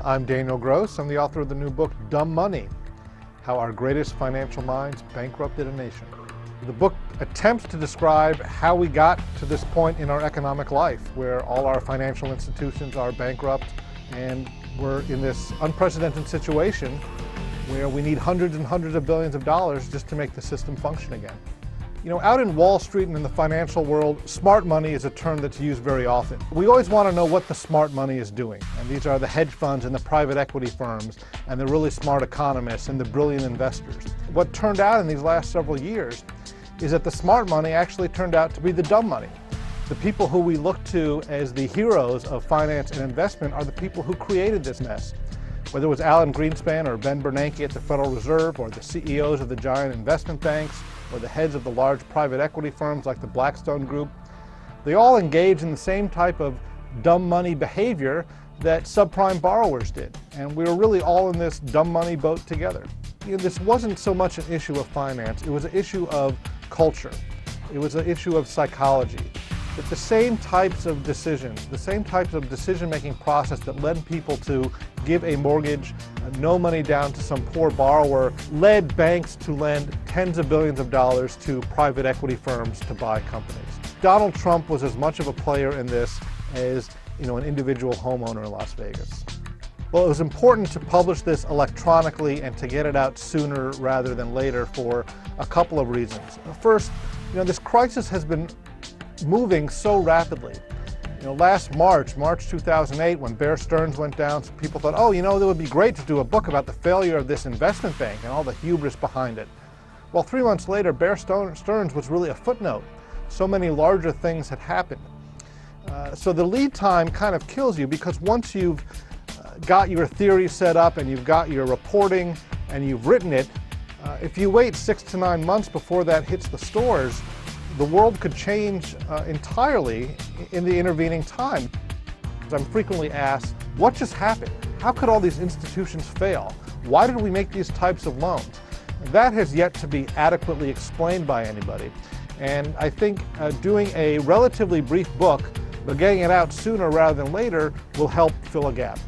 I'm Daniel Gross. I'm the author of the new book, Dumb Money: How Our Greatest Financial Minds Bankrupted a Nation. The book attempts to describe how we got to this point in our economic life, where all our financial institutions are bankrupt, and we're in this unprecedented situation where we need hundreds and hundreds of billions of dollars just to make the system function again. You know, out in Wall Street and in the financial world, smart money is a term that's used very often. We always want to know what the smart money is doing. And these are the hedge funds and the private equity firms and the really smart economists and the brilliant investors. What turned out in these last several years is that the smart money actually turned out to be the dumb money. The people who we look to as the heroes of finance and investment are the people who created this mess. Whether it was Alan Greenspan or Ben Bernanke at the Federal Reserve, or the CEOs of the giant investment banks, or the heads of the large private equity firms like the Blackstone Group, they all engage in the same type of dumb money behavior that subprime borrowers did. And we were really all in this dumb money boat together. You know, this wasn't so much an issue of finance, it was an issue of culture. It was an issue of psychology. That the same types of decisions, the same types of decision-making process that led people to give a mortgage, no money down to some poor borrower, led banks to lend tens of billions of dollars to private equity firms to buy companies. Donald Trump was as much of a player in this as, you know, an individual homeowner in Las Vegas. Well, it was important to publish this electronically and to get it out sooner rather than later for a couple of reasons. First, you know, this crisis has been moving so rapidly. You know, last March 2008, when Bear Stearns went down, people thought, oh, you know, it would be great to do a book about the failure of this investment bank and all the hubris behind it. Well, 3 months later, Bear Stearns was really a footnote. So many larger things had happened. So the lead time kind of kills you, because once you've got your theory set up and you've got your reporting and you've written it, if you wait 6 to 9 months before that hits the stores, the world could change entirely in the intervening time. I'm frequently asked, what just happened? How could all these institutions fail? Why did we make these types of loans? That has yet to be adequately explained by anybody. And I think doing a relatively brief book, but getting it out sooner rather than later, will help fill a gap.